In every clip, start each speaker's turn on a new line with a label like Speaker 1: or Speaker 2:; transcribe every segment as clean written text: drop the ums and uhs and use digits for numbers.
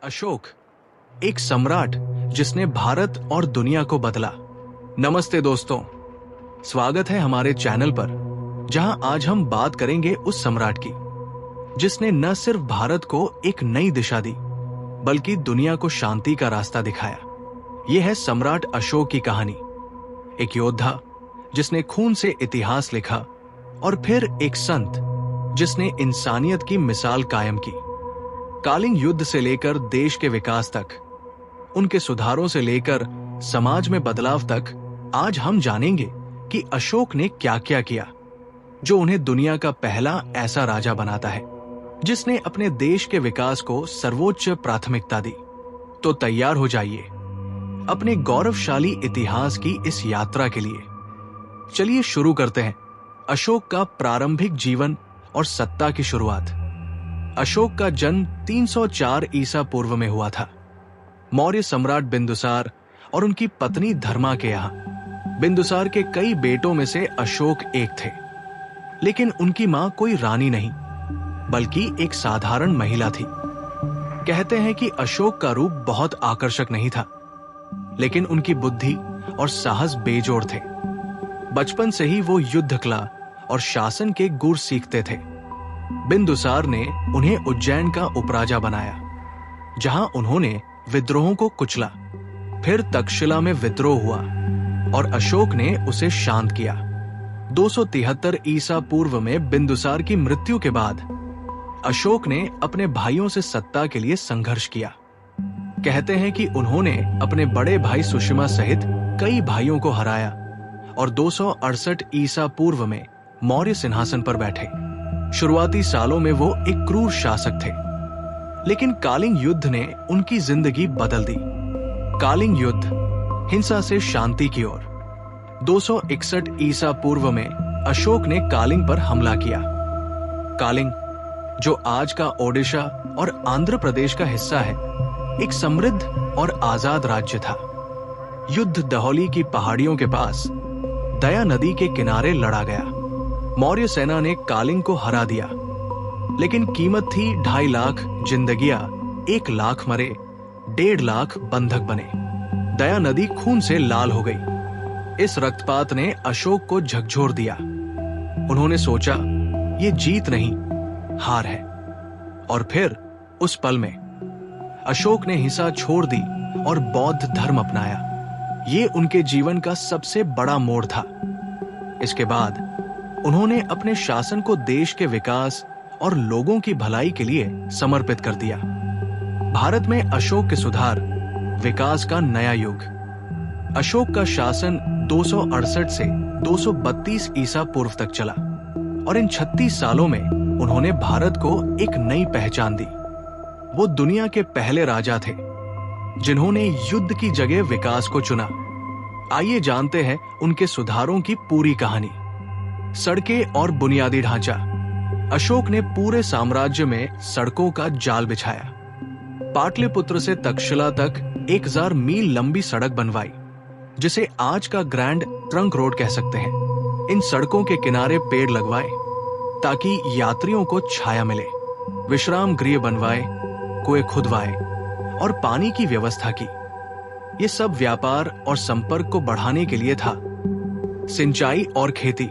Speaker 1: अशोक, एक सम्राट जिसने भारत और दुनिया को बदला। नमस्ते दोस्तों, स्वागत है हमारे चैनल पर, जहां आज हम बात करेंगे उस सम्राट की जिसने न सिर्फ भारत को एक नई दिशा दी, बल्कि दुनिया को शांति का रास्ता दिखाया। यह है सम्राट अशोक की कहानी। एक योद्धा जिसने खून से इतिहास लिखा, और फिर एक संत जिसने इंसानियत की मिसाल कायम की। कालिंग युद्ध से लेकर देश के विकास तक, उनके सुधारों से लेकर समाज में बदलाव तक, आज हम जानेंगे कि अशोक ने क्या क्या किया जो उन्हें दुनिया का पहला ऐसा राजा बनाता है जिसने अपने देश के विकास को सर्वोच्च प्राथमिकता दी। तो तैयार हो जाइए अपने गौरवशाली इतिहास की इस यात्रा के लिए। चलिए शुरू करते हैं अशोक का प्रारंभिक जीवन और सत्ता की शुरुआत। अशोक का जन्म 304 ईसा पूर्व में हुआ था, मौर्य सम्राट बिंदुसार और उनकी पत्नी धर्मा के यहाँ। बिंदुसार के कई बेटों में से अशोक एक थे, लेकिन उनकी मां कोई रानी नहीं, बल्कि एक साधारण महिला थी। कहते हैं कि अशोक का रूप बहुत आकर्षक नहीं था, लेकिन उनकी बुद्धि और साहस बेजोड़ थे। बचपन से ही वो युद्ध कला और शासन के गुर सीखते थे। बिंदुसार ने उन्हें उज्जैन का उपराजा बनाया, जहां उन्होंने विद्रोहों को कुचला। फिर तक्षशिला में विद्रोह हुआ और अशोक ने उसे शांत किया। 273 ईसा पूर्व में बिंदुसार की मृत्यु के बाद अशोक ने अपने भाइयों से सत्ता के लिए संघर्ष किया। कहते हैं कि उन्होंने अपने बड़े भाई सुषमा सहित कई भाइयों को हराया और 268 ईसा पूर्व में मौर्य सिंहासन पर बैठे। शुरुआती सालों में वो एक क्रूर शासक थे, लेकिन कालिंग युद्ध ने उनकी जिंदगी बदल दी। कालिंग युद्ध, हिंसा से शांति की ओर। 261 ईसा पूर्व में अशोक ने कालिंग पर हमला किया। कालिंग, जो आज का ओडिशा और आंध्र प्रदेश का हिस्सा है, एक समृद्ध और आजाद राज्य था। युद्ध दहौली की पहाड़ियों के पास दया नदी के किनारे लड़ा गया। मौर्य सेना ने कालिंग को हरा दिया, लेकिन कीमत थी 2.5 लाख जिंदगियां, 1 लाख मरे, 1.5 लाख बंधक बने। दया नदी खून से लाल हो गई। इस रक्तपात ने अशोक को झकझोर दिया। उन्होंने सोचा, ये जीत नहीं, हार है। और फिर उस पल में अशोक ने हिंसा छोड़ दी और बौद्ध धर्म अपनाया। ये उनके जीवन का सबसे बड़ा मोड़ था। इसके बाद उन्होंने अपने शासन को देश के विकास और लोगों की भलाई के लिए समर्पित कर दिया। भारत में अशोक के सुधार, विकास का नया युग। अशोक का शासन 268 से 232 ईसा पूर्व तक चला, और इन 36 सालों में उन्होंने भारत को एक नई पहचान दी। वो दुनिया के पहले राजा थे जिन्होंने युद्ध की जगह विकास को चुना। आइए जानते हैं उनके सुधारों की पूरी कहानी। सड़कें और बुनियादी ढांचा। अशोक ने पूरे साम्राज्य में सड़कों का जाल बिछाया। पाटलिपुत्र से तक्षशिला तक 1000 मील लंबी सड़क बनवाई, जिसे आज का ग्रैंड ट्रंक रोड कह सकते हैं। इन सड़कों के किनारे पेड़ लगवाए ताकि यात्रियों को छाया मिले। विश्राम गृह बनवाए, कुएं खुदवाए और पानी की व्यवस्था की। ये सब व्यापार और संपर्क को बढ़ाने के लिए था। सिंचाई और खेती।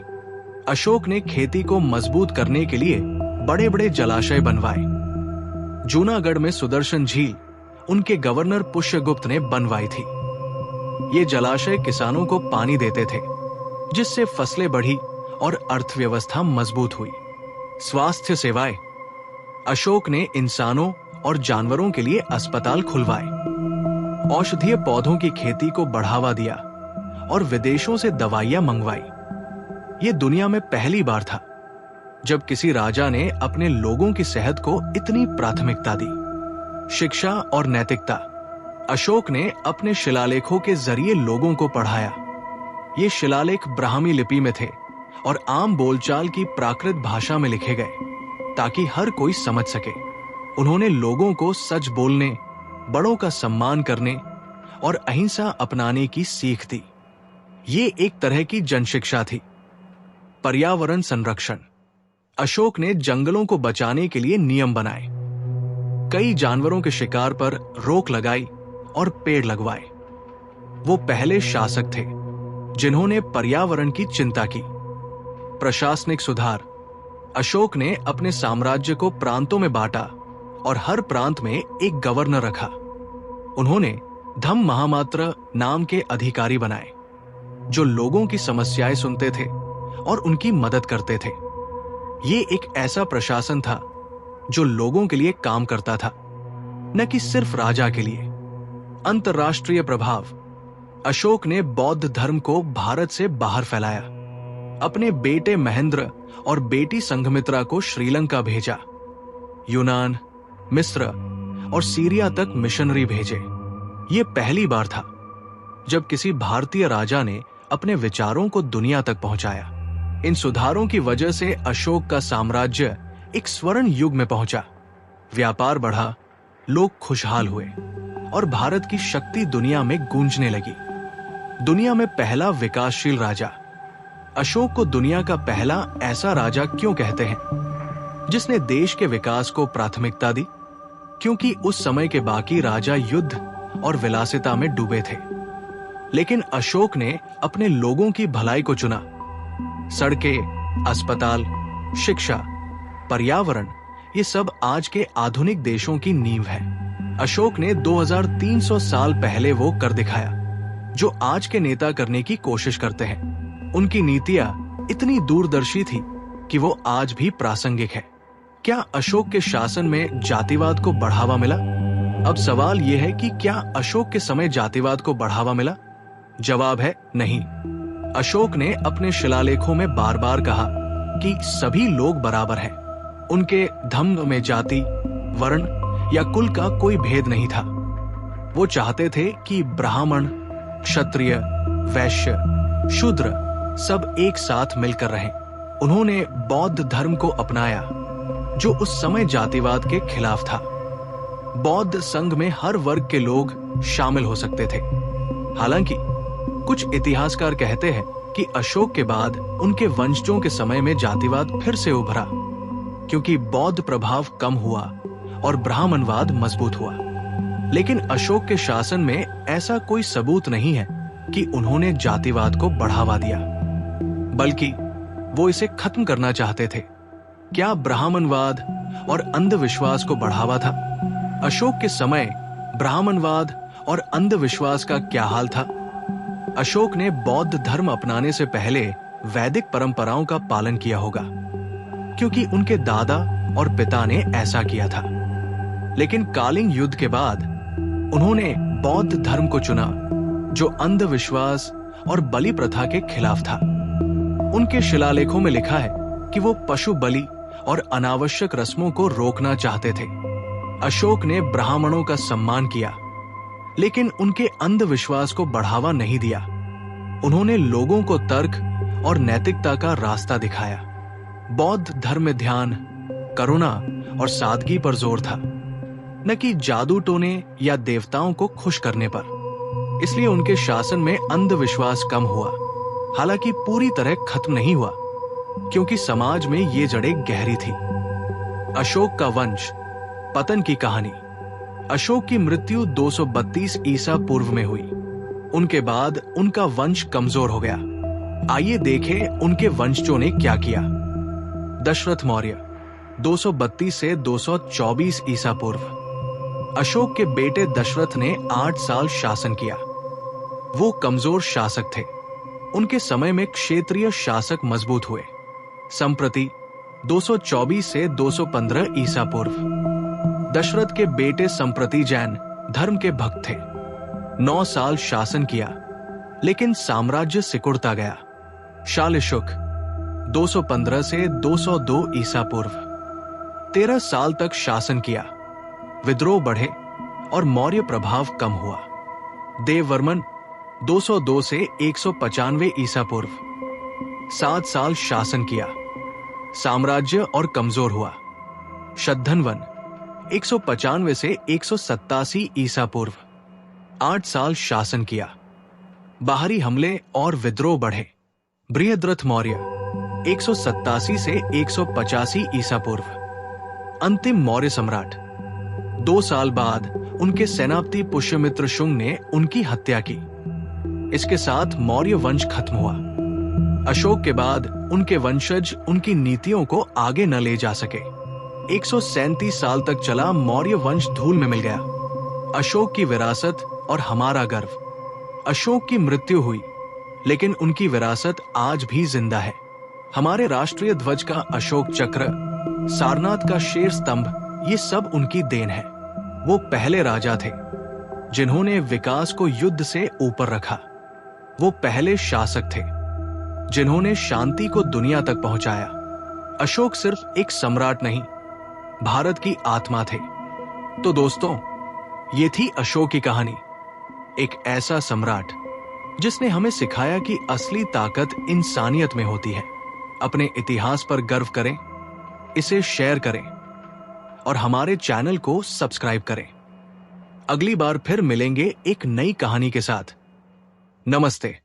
Speaker 1: अशोक ने खेती को मजबूत करने के लिए बड़े बड़े जलाशय बनवाए। जूनागढ़ में सुदर्शन झील उनके गवर्नर पुष्यगुप्त ने बनवाई थी। ये जलाशय किसानों को पानी देते थे, जिससे फसलें बढ़ी और अर्थव्यवस्था मजबूत हुई। स्वास्थ्य सेवाएं। अशोक ने इंसानों और जानवरों के लिए अस्पताल खुलवाए। औषधीय पौधों की खेती को बढ़ावा दिया और विदेशों से दवाइयां मंगवाई। ये दुनिया में पहली बार था जब किसी राजा ने अपने लोगों की सेहत को इतनी प्राथमिकता दी। शिक्षा और नैतिकता। अशोक ने अपने शिलालेखों के जरिए लोगों को पढ़ाया। ये शिलालेख ब्राह्मी लिपि में थे और आम बोलचाल की प्राकृत भाषा में लिखे गए ताकि हर कोई समझ सके। उन्होंने लोगों को सच बोलने, बड़ों का सम्मान करने और अहिंसा अपनाने की सीख दी। ये एक तरह की जनशिक्षा थी। पर्यावरण संरक्षण। अशोक ने जंगलों को बचाने के लिए नियम बनाए। कई जानवरों के शिकार पर रोक लगाई और पेड़ लगवाए। वो पहले शासक थे जिन्होंने पर्यावरण की चिंता की। प्रशासनिक सुधार। अशोक ने अपने साम्राज्य को प्रांतों में बांटा और हर प्रांत में एक गवर्नर रखा। उन्होंने धम्म महामात्र नाम के अधिकारी बनाए जो लोगों की समस्याएं सुनते थे और उनकी मदद करते थे। ये एक ऐसा प्रशासन था जो लोगों के लिए काम करता था, न कि सिर्फ राजा के लिए। अंतर्राष्ट्रीय प्रभाव। अशोक ने बौद्ध धर्म को भारत से बाहर फैलाया। अपने बेटे महेंद्र और बेटी संघमित्रा को श्रीलंका भेजा। यूनान, मिस्र और सीरिया तक मिशनरी भेजे। ये पहली बार था जब किसी भारतीय राजा ने अपने विचारों को दुनिया तक पहुंचाया। इन सुधारों की वजह से अशोक का साम्राज्य एक स्वर्ण युग में पहुंचा। व्यापार बढ़ा, लोग खुशहाल हुए और भारत की शक्ति दुनिया में गूंजने लगी। दुनिया में पहला विकासशील राजा। अशोक को दुनिया का पहला ऐसा राजा क्यों कहते हैं जिसने देश के विकास को प्राथमिकता दी? क्योंकि उस समय के बाकी राजा युद्ध और विलासिता में डूबे थे, लेकिन अशोक ने अपने लोगों की भलाई को चुना। सड़कें, अस्पताल, शिक्षा, पर्यावरण, ये सब आज के आधुनिक देशों की नींव है। अशोक ने 2300 साल पहले वो कर दिखाया जो आज के नेता करने की कोशिश करते हैं। उनकी नीतियां इतनी दूरदर्शी थी कि वो आज भी प्रासंगिक है। क्या अशोक के शासन में जातिवाद को बढ़ावा मिला? अब सवाल यह है कि क्या अशोक के समय जातिवाद को बढ़ावा मिला? जवाब है नहीं। अशोक ने अपने शिलालेखों में बार बार कहा कि सभी लोग बराबर हैं। उनके धर्म में जाति, वर्ण या कुल का कोई भेद नहीं था। वो चाहते थे कि ब्राह्मण, क्षत्रिय, वैश्य, शूद्र सब एक साथ मिलकर रहें। उन्होंने बौद्ध धर्म को अपनाया जो उस समय जातिवाद के खिलाफ था। बौद्ध संघ में हर वर्ग के लोग शामिल हो सकते थे। हालांकि कुछ इतिहासकार कहते हैं कि अशोक के बाद उनके वंशजों के समय में जातिवाद फिर से उभरा क्योंकि बौद्ध प्रभाव कम हुआ और ब्राह्मणवाद मजबूत हुआ। लेकिन अशोक के शासन में ऐसा कोई सबूत नहीं है कि उन्होंने जातिवाद को बढ़ावा दिया, बल्कि वो इसे खत्म करना चाहते थे। क्या ब्राह्मणवाद और अंधविश्वास को बढ़ावा था? अशोक के समय ब्राह्मणवाद और अंधविश्वास का क्या हाल था? अशोक ने बौद्ध धर्म अपनाने से पहले वैदिक परंपराओं का पालन किया होगा क्योंकि उनके दादा और पिता ने ऐसा किया था। लेकिन कालिंग युद्ध के बाद उन्होंने बौद्ध धर्म को चुना जो अंधविश्वास और बलि प्रथा के खिलाफ था। उनके शिलालेखों में लिखा है कि वो पशु बलि और अनावश्यक रस्मों को रोकना चाहते थे। अशोक ने ब्राह्मणों का सम्मान किया, लेकिन उनके अंधविश्वास को बढ़ावा नहीं दिया। उन्होंने लोगों को तर्क और नैतिकता का रास्ता दिखाया। बौद्ध धर्म में ध्यान, करुणा और सादगी पर जोर था, न कि जादू टोने या देवताओं को खुश करने पर। इसलिए उनके शासन में अंधविश्वास कम हुआ, हालांकि पूरी तरह खत्म नहीं हुआ क्योंकि समाज में ये जड़ें गहरी थी। अशोक का वंश, पतन की कहानी। अशोक की मृत्यु 232 ईसा पूर्व में हुई। उनके बाद उनका वंश कमजोर हो गया। आइए देखें उनके वंशजों ने क्या किया। दशरथ मौर्य 232 से 224 ईसा पूर्व। अशोक के बेटे दशरथ ने 8 साल शासन किया। वो कमजोर शासक थे। उनके समय में क्षेत्रीय शासक मजबूत हुए। संप्रति 224 से 215 ईसा पूर्व। दशरथ के बेटे संप्रति जैन धर्म के भक्त थे। 9 साल शासन किया, लेकिन साम्राज्य सिकुड़ता गया। शालिशुक 215 से 202 ईसा पूर्व। 13 साल तक शासन किया। विद्रोह बढ़े और मौर्य प्रभाव कम हुआ। देववर्मन 202 से 195 ईसा पूर्व। 7 साल शासन किया। साम्राज्य और कमजोर हुआ। शद्धनवन 195 से 187 ईसा पूर्व। 8 साल शासन किया। बाहरी हमले और विद्रोह बढ़े। बृहद्रथ मौर्य 187 से 185 ईसा पूर्व। अंतिम मौर्य सम्राट 2 साल बाद उनके सेनापति पुष्यमित्र शुंग ने उनकी हत्या की। इसके साथ मौर्य वंश खत्म हुआ। अशोक के बाद उनके वंशज उनकी नीतियों को आगे न ले जा सके। 137 साल तक चला मौर्य वंश धूल में मिल गया। अशोक की विरासत और हमारा गर्व। अशोक की मृत्यु हुई, लेकिन उनकी विरासत आज भी जिंदा है। हमारे राष्ट्रीय ध्वज का अशोक चक्र, सारनाथ का शेर स्तंभ, ये सब उनकी देन है। वो पहले राजा थे जिन्होंने विकास को युद्ध से ऊपर रखा। वो पहले शासक थे जिन्होंने शांति को दुनिया तक पहुंचाया। अशोक सिर्फ एक सम्राट नहीं, भारत की आत्मा थे। तो दोस्तों, ये थी अशोक की कहानी। एक ऐसा सम्राट जिसने हमें सिखाया कि असली ताकत इंसानियत में होती है। अपने इतिहास पर गर्व करें, इसे शेयर करें और हमारे चैनल को सब्सक्राइब करें। अगली बार फिर मिलेंगे एक नई कहानी के साथ। नमस्ते।